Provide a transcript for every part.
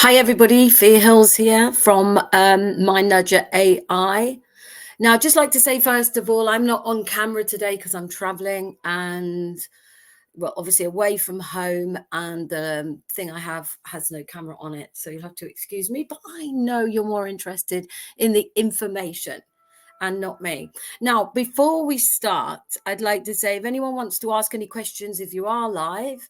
Hi everybody, Fia Hills here from My Nudger AI. Now, I'd just like to say, first of all, I'm not on camera today because I'm traveling and, well, obviously away from home, and the thing I have has no camera on it. So you'll have to excuse me, but I know you're more interested in the information and not me. Now, before we start, I'd like to say if anyone wants to ask any questions, if you are live,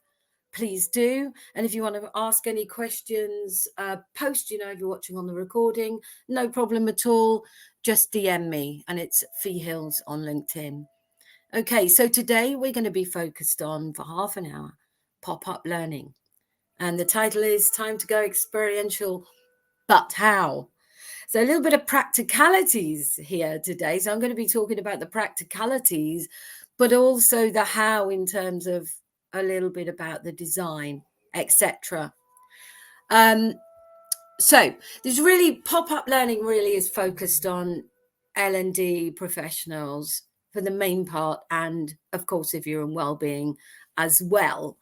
please do. And if you want to ask any questions post, if you're watching on the recording, no problem at all. Just DM me, and it's Fee Hills on LinkedIn. Okay, so today we're going to be focused on, for half an hour, pop-up learning. And the title is Time to Go Experiential, but How? So a little bit of practicalities here today. So I'm going to be talking about the practicalities, but also the how in terms of a little bit about the design, etc. So there's really pop-up learning really is focused on L&D professionals for the main part, and of course if you're in wellbeing as well,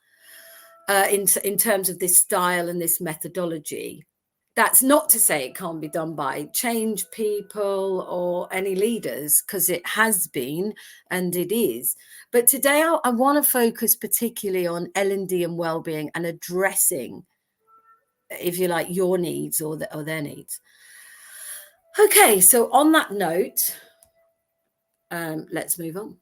in terms of this style and this methodology. That's not to say it can't be done by change people or any leaders, because it has been and it is. But today I want to focus particularly on L&D and wellbeing and addressing, if you like, your needs or their needs. Okay, so on that note, let's move on.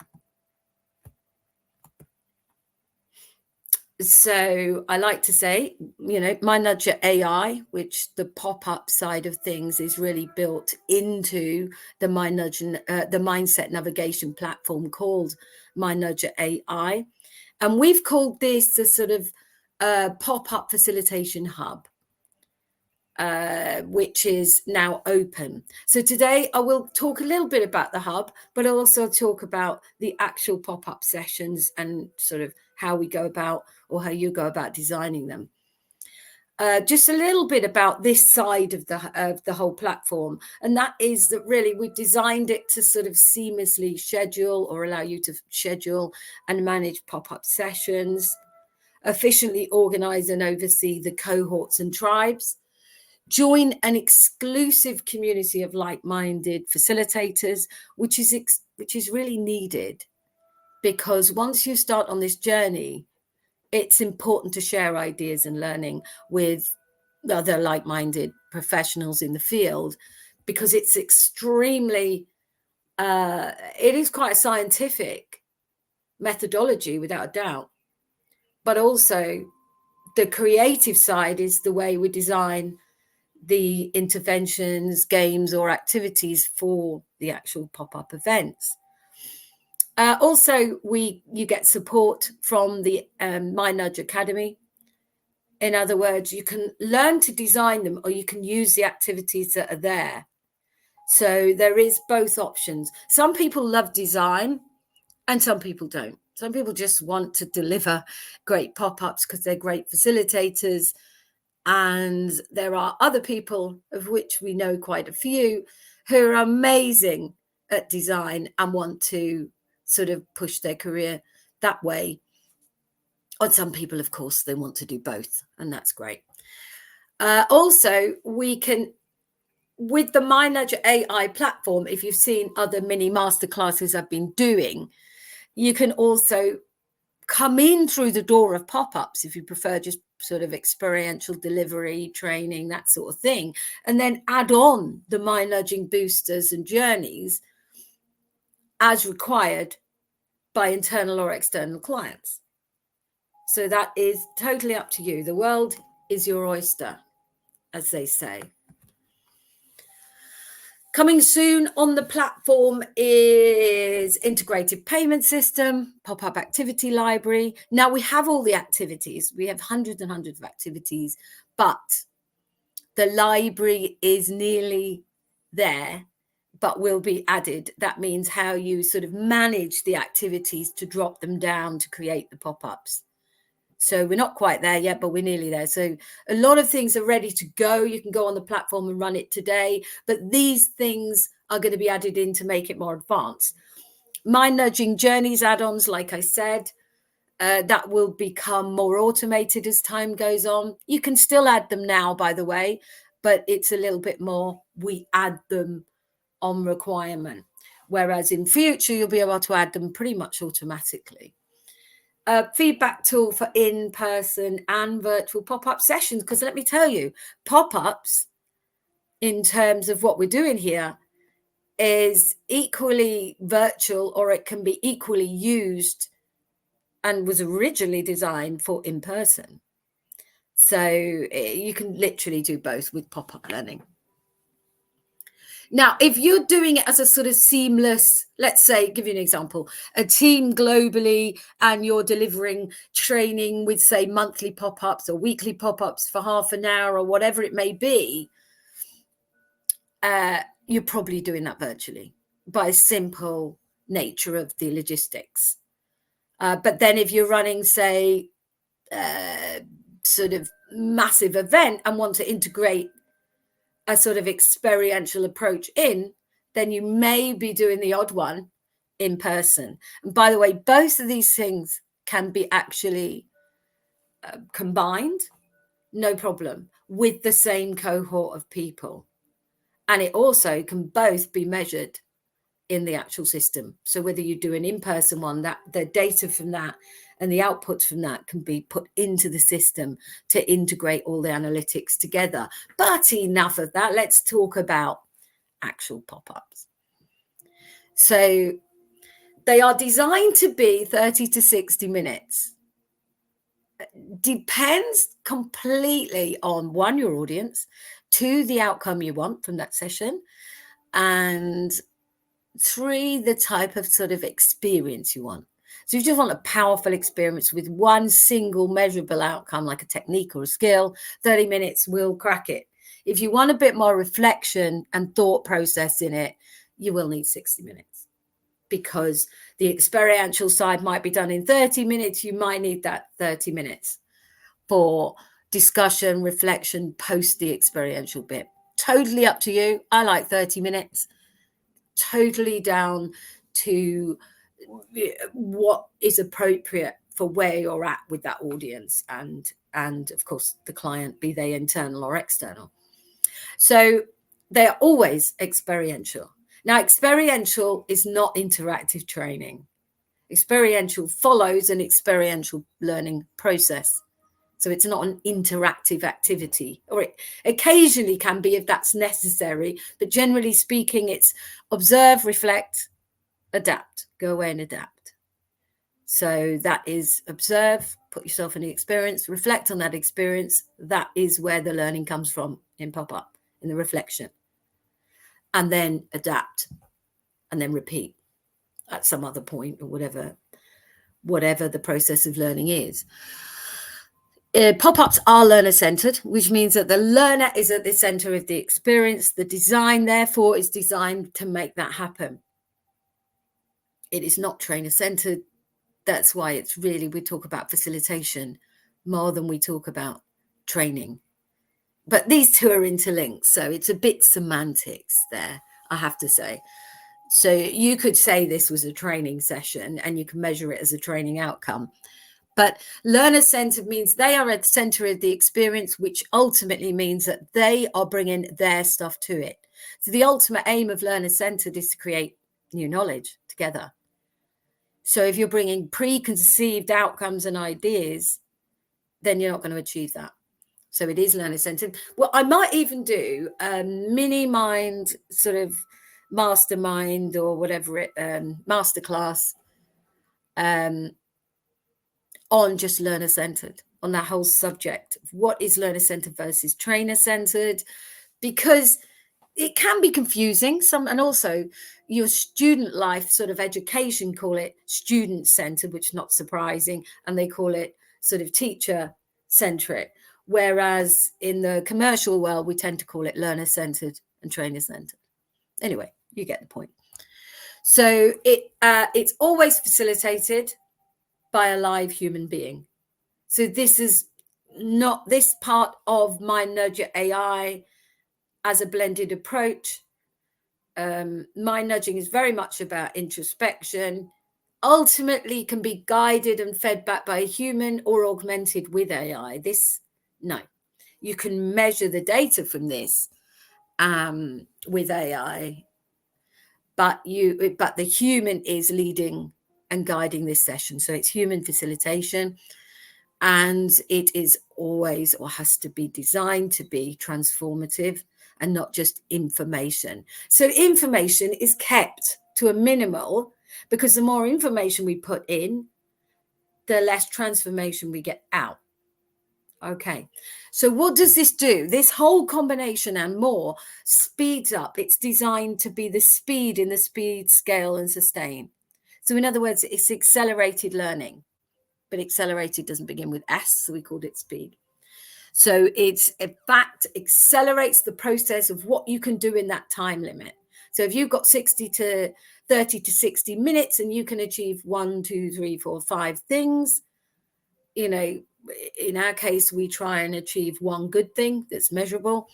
So I like to say, My Nudger AI, which the pop-up side of things is really built into the the mindset navigation platform called My Nudger AI. And we've called this the sort of pop-up facilitation hub, which is now open. So today I will talk a little bit about the hub, but I'll also talk about the actual pop-up sessions and sort of how we go about, or how you go about designing them. Just a little bit about this side of the whole platform, and that is that really we've designed it to sort of seamlessly schedule or allow you to schedule and manage pop-up sessions, efficiently organize and oversee the cohorts and tribes, join an exclusive community of like-minded facilitators, which is really needed, because once you start on this journey, it's important to share ideas and learning with other like-minded professionals in the field, because it's extremely, it is quite a scientific methodology without a doubt. But also the creative side is the way we design the interventions, games or activities for the actual pop-up events. Also, you get support from the My Nudge Academy. In other words, you can learn to design them, or you can use the activities that are there. So there is both options. Some people love design and some people don't. Some people just want to deliver great pop-ups because they're great facilitators. And there are other people, of which we know quite a few, who are amazing at design and want to sort of push their career that way. And some people, of course, they want to do both, and that's great. Also, we can, with the My Nudger AI platform, if you've seen other mini masterclasses I've been doing, you can also come in through the door of pop-ups if you prefer just sort of experiential delivery, training, that sort of thing, and then add on the My Nudging boosters and journeys as required by internal or external clients. So that is totally up to you. The world is your oyster, as they say. Coming soon on the platform is integrated payment system, pop-up activity library. Now we have all the activities. We have hundreds and hundreds of activities, but the library is nearly there, but will be added. That means how you sort of manage the activities to drop them down to create the pop-ups. So we're not quite there yet, but we're nearly there. So a lot of things are ready to go. You can go on the platform and run it today, but these things are going to be added in to make it more advanced. My Nudging Journeys add-ons, like I said, That will become more automated as time goes on. You can still add them now, by the way, but it's a little bit more, we add them on requirement. Whereas in future, you'll be able to add them pretty much automatically. Feedback tool for in-person and virtual pop-up sessions. Because let me tell you, pop-ups, in terms of what we're doing here, is equally virtual, or it can be equally used and was originally designed for in-person. So you can literally do both with pop-up learning. Now, if you're doing it as a sort of seamless, let's say, give you an example, a team globally, and you're delivering training with, say, monthly pop-ups or weekly pop-ups for half an hour or whatever it may be, you're probably doing that virtually by simple nature of the logistics. But then if you're running, say, sort of massive event and want to integrate a sort of experiential approach in, then you may be doing the odd one in person. And by the way, both of these things can be actually combined, no problem, with the same cohort of people. And it also can both be measured in the actual system. So whether you do an in-person one, that the data from that and the outputs from that can be put into the system to integrate all the analytics together. But enough of that. Let's talk about actual pop-ups. So they are designed to be 30 to 60 minutes. Depends completely on, one, your audience, two, the outcome you want from that session, and three, the type of sort of experience you want. So if you just want a powerful experience with one single measurable outcome, like a technique or a skill, 30 minutes will crack it. If you want a bit more reflection and thought process in it, you will need 60 minutes, because the experiential side might be done in 30 minutes. You might need that 30 minutes for discussion, reflection, post the experiential bit. Totally up to you. I like 30 minutes. Totally down to what is appropriate for where you're at with that audience and of course the client, be they internal or external. So they are always experiential. Now, experiential is not interactive training. Experiential follows an experiential learning process. So it's not an interactive activity, or it occasionally can be if that's necessary. But generally speaking, it's observe, reflect, adapt, go away and adapt. So that is observe, put yourself in the experience, reflect on that experience. That is where the learning comes from in pop-up, in the reflection. And then adapt, and then repeat at some other point, or whatever the process of learning is. Pop-ups are learner-centered, which means that the learner is at the center of the experience. The design, therefore, is designed to make that happen. It is not trainer-centered. That's why it's really, we talk about facilitation more than we talk about training. But these two are interlinked, so it's a bit semantics there, I have to say. So you could say this was a training session and you can measure it as a training outcome. But learner-centered means they are at the center of the experience, which ultimately means that they are bringing their stuff to it. So the ultimate aim of learner-centered is to create new knowledge together. So if you're bringing preconceived outcomes and ideas, then you're not going to achieve that. So it is learner-centered. Well, I might even do a mini mind sort of mastermind or whatever it, masterclass on just learner-centered, on that whole subject. What is learner-centered versus trainer-centered? Because it can be confusing. And also your student life sort of education call it student-centered, which is not surprising. And they call it sort of teacher-centric. Whereas in the commercial world, we tend to call it learner-centered and trainer-centered. Anyway, you get the point. So it's always facilitated by a live human being. So this is not this part of my Nudger AI as a blended approach. My nudging is very much about introspection, ultimately can be guided and fed back by a human or augmented with AI. No, you can measure the data from this with AI, but the human is leading and guiding this session. So it's human facilitation, and it is always, or has to be designed to be, transformative and not just information. So information is kept to a minimal, because the more information we put in, the less transformation we get out. Okay, so what does this do? This whole combination and more speeds up. It's designed to be the speed in the speed, scale, and sustain. So in other words, it's accelerated learning, but accelerated doesn't begin with S, so we called it speed. So it's, in fact, accelerates the process of what you can do in that time limit. So if you've got 30 to 60 minutes and you can achieve 1, 2, 3, 4, 5 things, you know, in our case, we try and achieve one good thing that's measurable.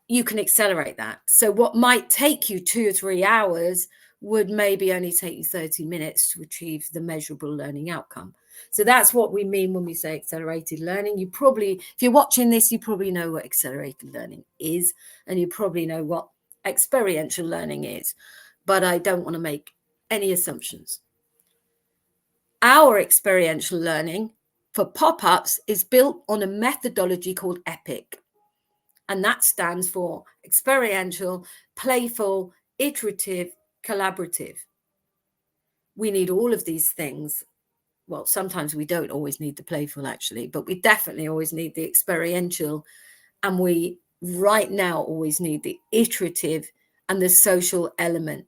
You can accelerate that. So what might take you 2 or 3 hours would maybe only take you 30 minutes to achieve the measurable learning outcome. So that's what we mean when we say accelerated learning. You probably, if you're watching this, you probably know what accelerated learning is, and you probably know what experiential learning is, but I don't want to make any assumptions. Our experiential learning for pop-ups is built on a methodology called EPIC. And that stands for experiential, playful, iterative, collaborative. We need all of these things. Well, sometimes we don't always need the playful, actually, but we definitely always need the experiential. And we right now always need the iterative and the social element.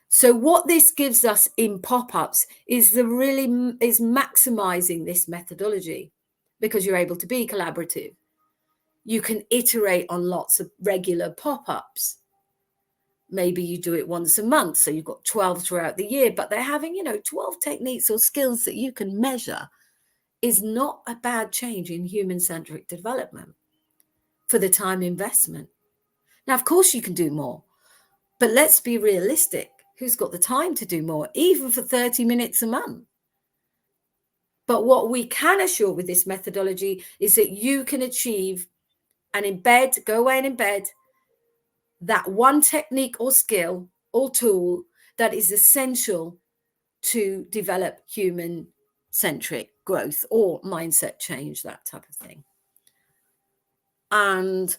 So what this gives us in pop-ups is maximizing this methodology, because you're able to be collaborative. You can iterate on lots of regular pop-ups. Maybe you do it once a month, so you've got 12 throughout the year, but they're having, 12 techniques or skills that you can measure is not a bad change in human-centric development for the time investment. Now, of course, you can do more, but let's be realistic. Who's got the time to do more, even for 30 minutes a month? But what we can assure with this methodology is that you can achieve and go away and embed that one technique or skill or tool that is essential to develop human-centric growth or mindset change, that type of thing. And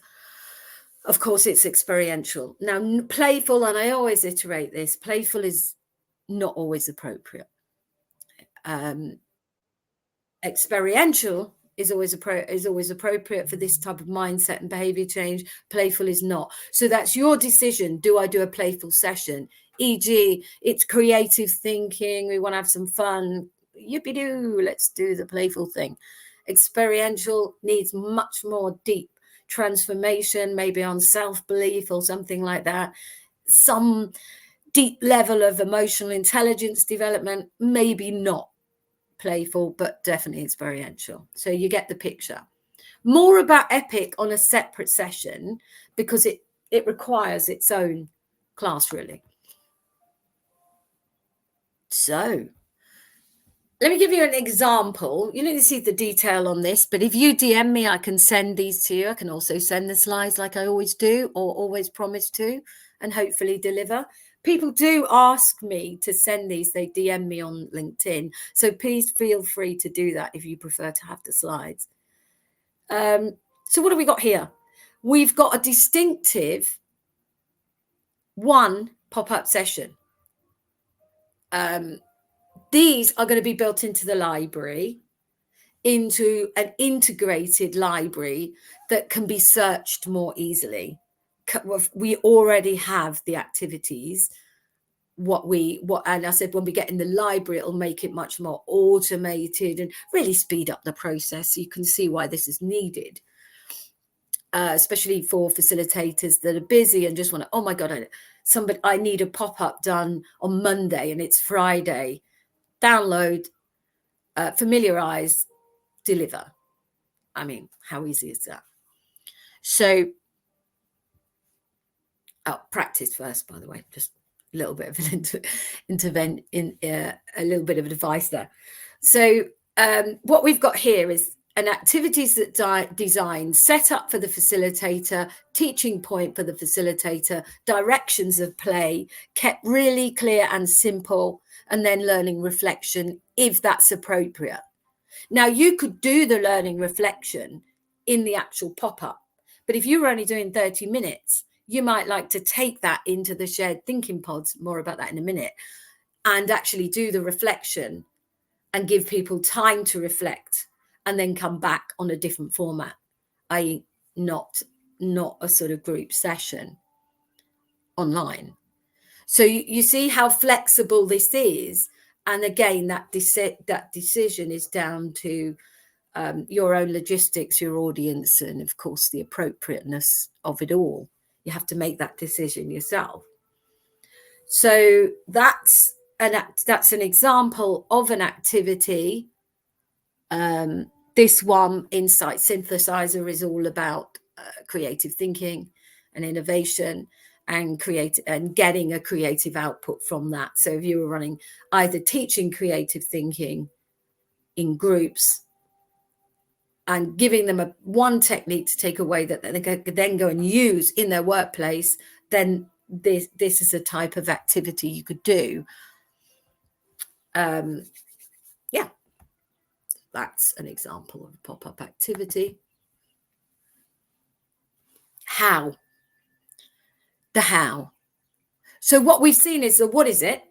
of course, it's experiential. Now, playful, and I always iterate this, playful is not always appropriate. Experiential is always appropriate for this type of mindset and behavior change. Playful is not. So that's your decision. Do I do a playful session? E.g., it's creative thinking. We want to have some fun. Yippee-doo, let's do the playful thing. Experiential needs much more deep transformation, maybe on self-belief or something like that. Some deep level of emotional intelligence development, maybe not playful, but definitely experiential. So you get the picture. More about EPIC on a separate session, because it requires its own class, really. So let me give you an example. You don't see the detail on this, but if you DM me, I can send these to you. I can also send the slides like I always do, or always promise to, and hopefully deliver. People do ask me to send these. They DM me on LinkedIn. So please feel free to do that if you prefer to have the slides. So what have we got here? We've got a distinctive one pop-up session. These are going to be built into the library, into an integrated library that can be searched more easily. We already have the activities. And I said, when we get in the library, it'll make it much more automated and really speed up the process. So you can see why this is needed, especially for facilitators that are busy and just want to, oh my God, I need a pop-up done on Monday and it's Friday. Download, familiarize, deliver. I mean, how easy is that? So, practice first, by the way, just a little bit of an a little bit of advice there. So what we've got here is an activities that design set up for the facilitator, teaching point for the facilitator, directions of play, kept really clear and simple, and then learning reflection if that's appropriate. Now, you could do the learning reflection in the actual pop-up, but if you're only doing 30 minutes, you might like to take that into the shared thinking pods, more about that in a minute, and actually do the reflection and give people time to reflect and then come back on a different format, i.e. not a sort of group session online. So you see how flexible this is. And again, that decision is down to your own logistics, your audience, and of course the appropriateness of it all. You have to make that decision yourself. So that's an example of an activity. This one, Insight Synthesizer, is all about creative thinking and innovation and getting a creative output from that. So if you were running either teaching creative thinking in groups and giving them one technique to take away that they could then go and use in their workplace, then this is a type of activity you could do. Yeah, that's an example of a pop-up activity. How? The how. So what we've seen is the what is it?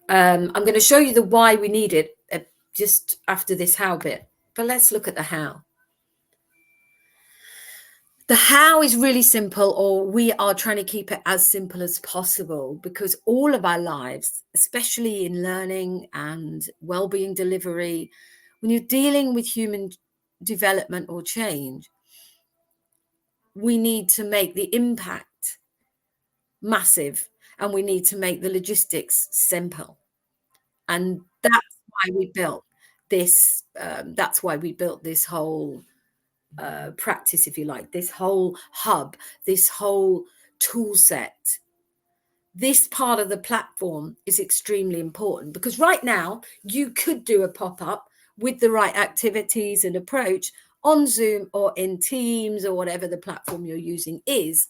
I'm going to show you the why we need it just after this how bit. But let's look at the how. The how is really simple, or we are trying to keep it as simple as possible, because all of our lives, especially in learning and wellbeing delivery, when you're dealing with human development or change, we need to make the impact massive and we need to make the logistics simple. And that's why we built this. That's why we built this whole practice, if you like, this whole hub, this whole tool set. This part of the platform is extremely important, because right now you could do a pop-up with the right activities and approach on Zoom or in Teams or whatever the platform you're using is.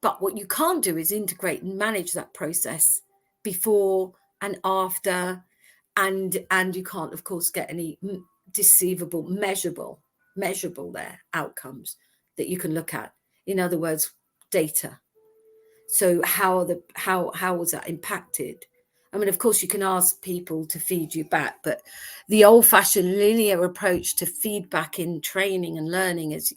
But what you can't do is integrate and manage that process before and after, and you can't, of course, get any deceivable, measurable there outcomes that you can look at. In other words, data. So how was that impacted? I mean, of course, you can ask people to feed you back, but the old-fashioned linear approach to feedback in training and learning is,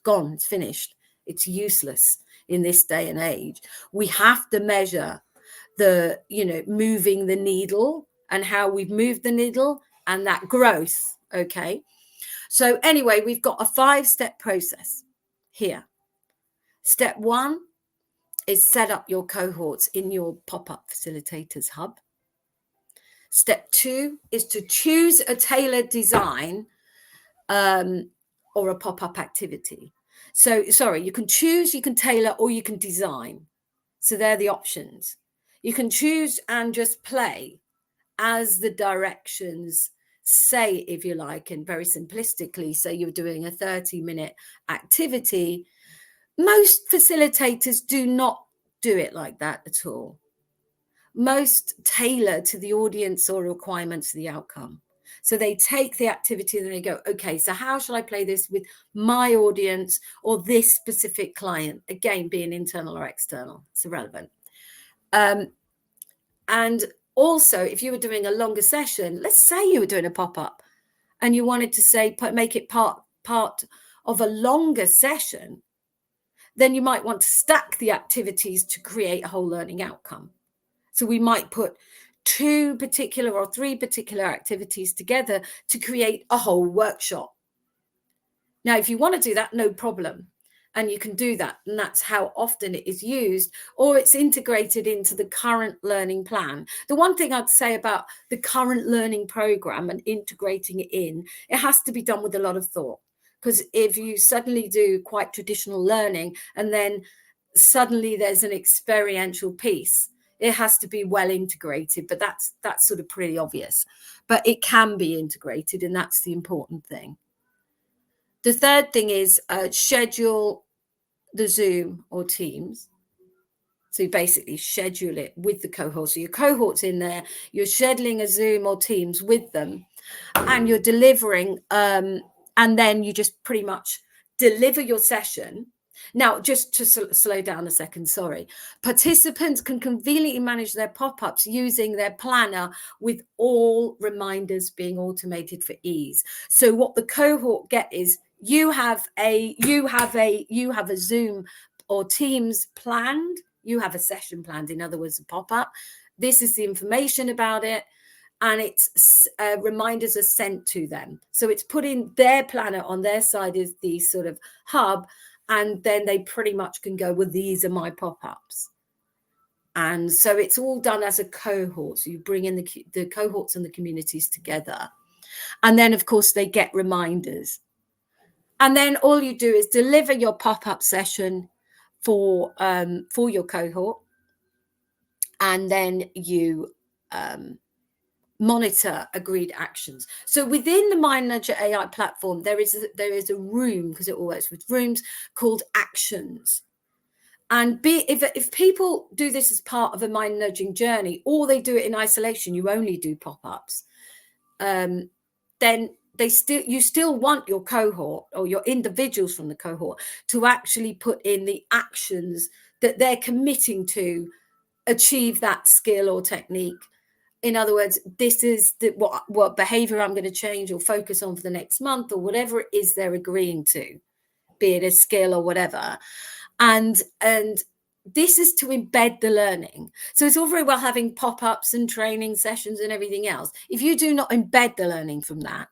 gone. It's finished. It's useless in this day and age. We have to measure the, moving the needle and how we've moved the needle and that growth. Okay. So anyway, we've got a 5-step process here. Step 1 is set up your cohorts in your pop-up facilitators hub. Step 2 is to choose a tailored design or a pop-up activity. So, sorry, you can choose, you can tailor, or you can design. So they're the options. You can choose and just play as the directions say, if you like, and very simplistically, say you're doing a 30-minute activity. Most facilitators do not do it like that at all. Most tailor to the audience or requirements of the outcome. So they take the activity and they go, okay, so how shall I play this with my audience or this specific client? Again, being internal or external, it's irrelevant. And also, if you were doing a longer session, let's say you were doing a pop-up and you wanted to say, make it part of a longer session, then you might want to stack the activities to create a whole learning outcome. So we might put 2 particular or 3 particular activities together to create a whole workshop. Now, if you want to do that, no problem. And you can do that. And that's how often it is used, or it's integrated into the current learning plan. The one thing I'd say about the current learning program and integrating it in, it has to be done with a lot of thought. Because if you suddenly do quite traditional learning and then suddenly there's an experiential piece. It has to be well integrated, but that's sort of pretty obvious. But it can be integrated, and that's the important thing. The third thing is schedule the Zoom or Teams. So you basically schedule it with the cohort. So your cohort's in there, you're scheduling a Zoom or Teams with them, and you're delivering, and then you just pretty much deliver your session. Now, just to slow down a second, sorry. Participants can conveniently manage their pop-ups using their planner with all reminders being automated for ease. So what the cohort get is you have a Zoom or Teams planned. You have a session planned, in other words, a pop-up. This is the information about it, and it's reminders are sent to them. So it's put in their planner on their side is the sort of hub, and then they pretty much can go, well, these are my pop-ups. And so it's all done as a cohort. So you bring in the cohorts and the communities together. And then, of course, they get reminders. And then all you do is deliver your pop-up session for your cohort. And then you monitor agreed actions. So within the Mind Nudger AI platform, there is a room, because it all works with rooms, called actions. And if people do this as part of a mind nudging journey, or they do it in isolation, you only do pop-ups, then you still want your cohort or your individuals from the cohort to actually put in the actions that they're committing to achieve that skill or technique. In other words, this is what behavior I'm going to change or focus on for the next month, or whatever it is they're agreeing to, be it a skill or whatever. And this is to embed the learning. So it's all very well having pop-ups and training sessions and everything else. If you do not embed the learning from that,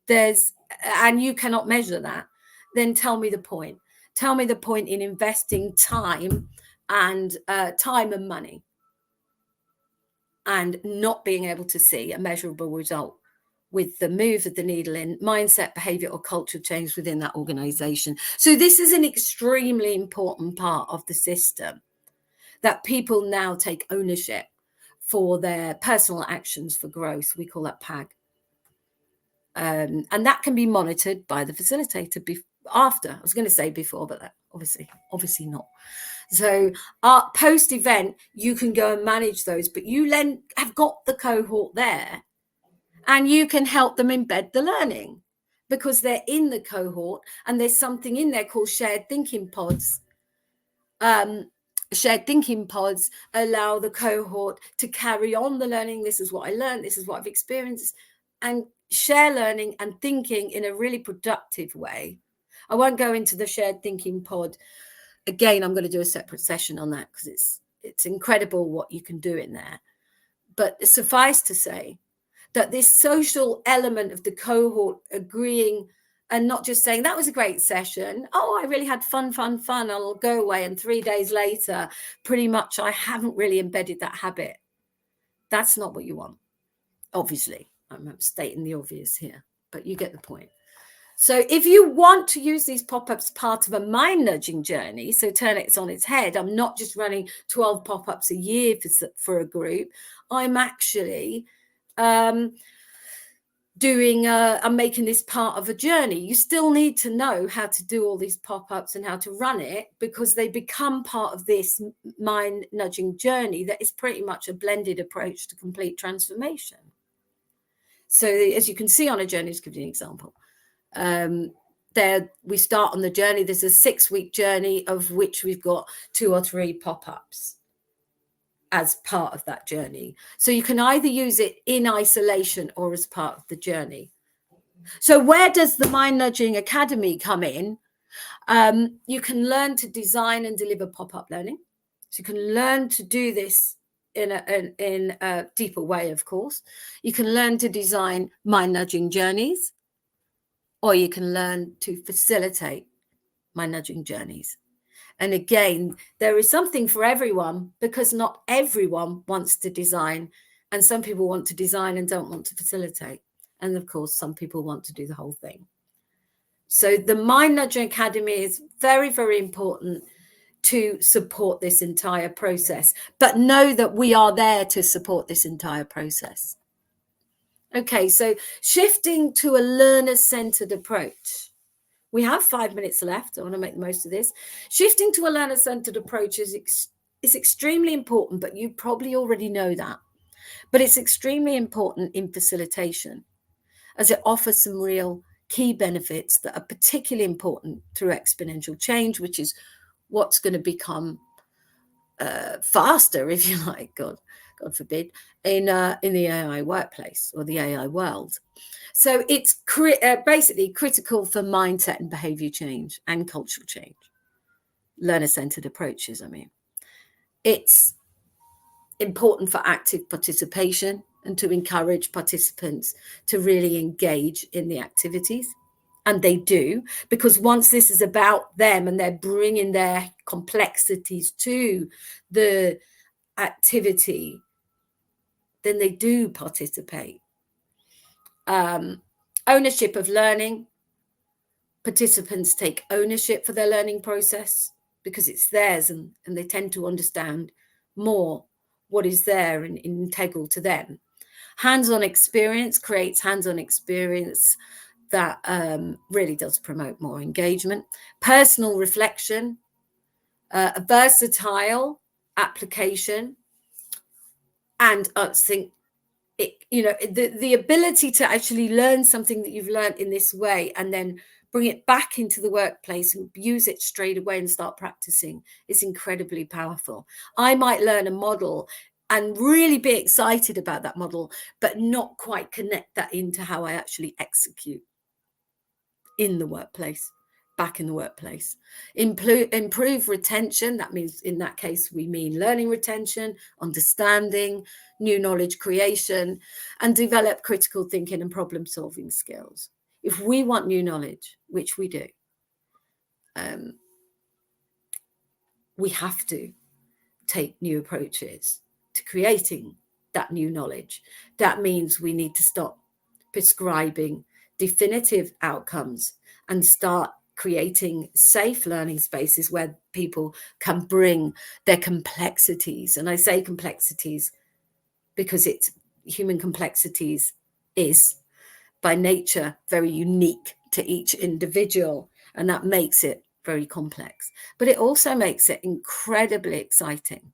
and you cannot measure that, then tell me the point. Tell me the point in investing time and money, and not being able to see a measurable result with the move of the needle in mindset, behavior, or culture change within that organization. So this is an extremely important part of the system, that people now take ownership for their personal actions for growth. We call that PAG. And that can be monitored by the facilitator after. I was going to say before, but that obviously not. So post-event, you can go and manage those, but you then have got the cohort there, and you can help them embed the learning because they're in the cohort, and there's something in there called shared thinking pods. Shared thinking pods allow the cohort to carry on the learning. This is what I learned. This is what I've experienced, and share learning and thinking in a really productive way. I won't go into the shared thinking pod. Again, I'm going to do a separate session on that because it's incredible what you can do in there. But suffice to say that this social element of the cohort agreeing and not just saying, that was a great session. Oh, I really had fun. I'll go away. And 3 days later, pretty much I haven't really embedded that habit. That's not what you want. Obviously, I'm stating the obvious here, but you get the point. So if you want to use these pop-ups part of a mind nudging journey, so turn it on its head, I'm not just running 12 pop-ups a year for a group. I'm actually I'm making this part of a journey. You still need to know how to do all these pop-ups and how to run it, because they become part of this mind nudging journey that is pretty much a blended approach to complete transformation. So as you can see on a journey, just give you an example. There we start on the journey. There's a 6-week journey of which we've got 2 or 3 pop-ups as part of that journey. So you can either use it in isolation or as part of the journey. So where does the Mind Nudging Academy come in? You can learn to design and deliver pop-up learning. So you can learn to do this in a deeper way, of course. You can learn to design mind nudging journeys, or you can learn to facilitate mind nudging journeys. And again, there is something for everyone, because not everyone wants to design, and some people want to design and don't want to facilitate. And of course, some people want to do the whole thing. So the Mind Nudging Academy is very, very important to support this entire process, but know that we are there to support this entire process. Okay, so shifting to a learner-centered approach. We have 5 minutes left. I want to make the most of this. Shifting to a learner-centered approach is extremely important, but you probably already know that. But it's extremely important in facilitation, as it offers some real key benefits that are particularly important through exponential change, which is what's going to become faster, if you like, God forbid, in the AI workplace or the AI world. So it's basically critical for mindset and behavior change and cultural change. Learner-centered approaches, I mean. It's important for active participation and to encourage participants to really engage in the activities. And they do, because once this is about them and they're bringing their complexities to the activity, then they do participate. Ownership of learning. Participants take ownership for their learning process because it's theirs, and they tend to understand more what is there and integral to them. Hands-on experience creates hands-on experience that really does promote more engagement. Personal reflection, a versatile application, and I think the ability to actually learn something that you've learned in this way and then bring it back into the workplace and use it straight away and start practicing is incredibly powerful. I might learn a model and really be excited about that model, but not quite connect that into how I actually execute in the workplace, back in the workplace. Improve retention. That means, in that case, we mean learning retention, understanding, new knowledge creation, and develop critical thinking and problem-solving skills. If we want new knowledge, which we do, we have to take new approaches to creating that new knowledge. That means we need to stop prescribing definitive outcomes and start creating safe learning spaces where people can bring their complexities. And I say complexities because it's human complexities is by nature very unique to each individual, and that makes it very complex. But it also makes it incredibly exciting,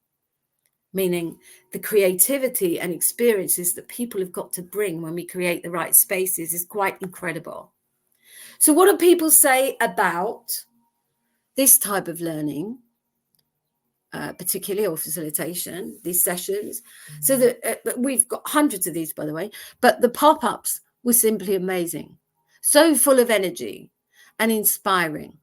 meaning the creativity and experiences that people have got to bring when we create the right spaces is quite incredible. So what do people say about this type of learning, particularly, or facilitation, these sessions? So that we've got hundreds of these, by the way, but the pop-ups were simply amazing. So full of energy and inspiring.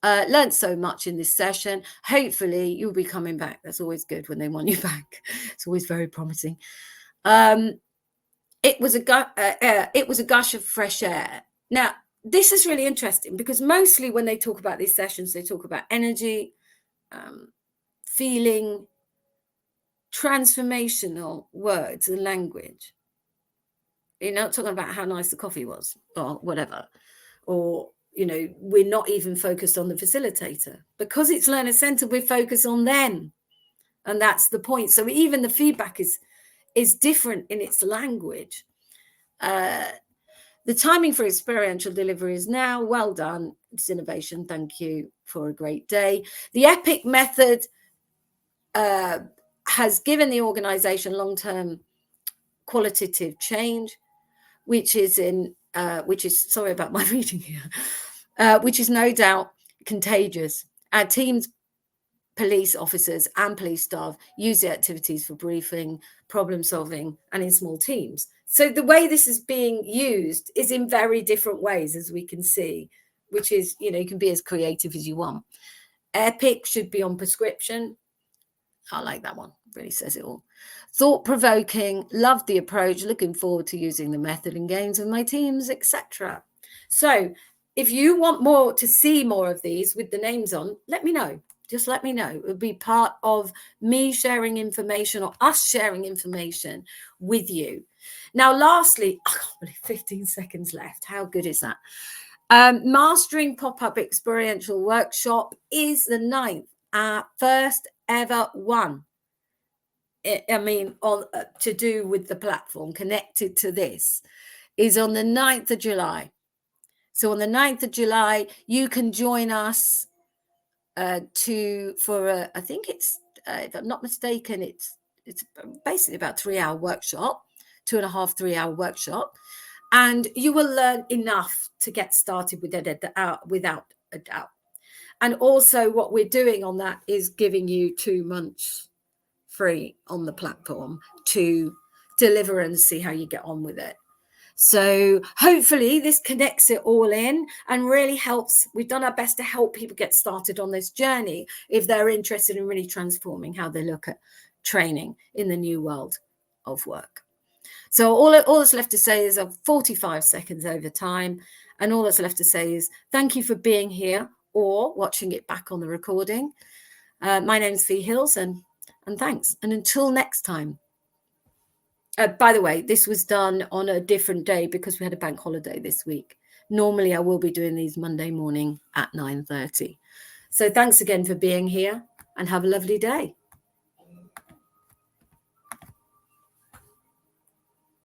Learned so much in this session. Hopefully you'll be coming back. That's always good when they want you back. It's always very promising. It was a gush of fresh air. Now, this is really interesting because mostly when they talk about these sessions, they talk about energy, feeling, transformational words and language. You're not talking about how nice the coffee was or whatever, or we're not even focused on the facilitator. Because it's learner-centered, we're focused on them. And that's the point. So even the feedback is different in its language. The timing for experiential delivery is now. Well done. It's innovation. Thank you for a great day. The EPIC method has given the organization long-term qualitative change, which is sorry about my reading here, which is no doubt contagious. Our teams, police officers and police staff use the activities for briefing, problem solving, and in small teams. So the way this is being used is in very different ways, as we can see, which is, you can be as creative as you want. EPIC should be on prescription. I like that one. Really says it all. Thought-provoking. Loved the approach. Looking forward to using the method in games with my teams, etc. So if you want to see more of these with the names on, let me know. Just let me know. It would be part of me sharing information or us sharing information with you. Now, lastly, I can't believe 15 seconds left. How good is that? Mastering Pop-Up Experiential Workshop is the 9th our first ever one. I mean, on to do with the platform connected to this is on the 9th of July. So on the 9th of July, you can join us I think it's, if I'm not mistaken, it's basically about 3-hour workshop, 2.5, 3-hour workshop. And you will learn enough to get started with it without a doubt. And also what we're doing on that is giving you 2 months free on the platform to deliver and see how you get on with it. So hopefully this connects it all in and really helps. We've done our best to help people get started on this journey if they're interested in really transforming how they look at training in the new world of work. So all that's left to say is 45 seconds over time. And all that's left to say is thank you for being here or watching it back on the recording. My name's Fee Hills and thanks. And until next time. By the way, this was done on a different day because we had a bank holiday this week. Normally, I will be doing these Monday morning at 9:30. So thanks again for being here and have a lovely day.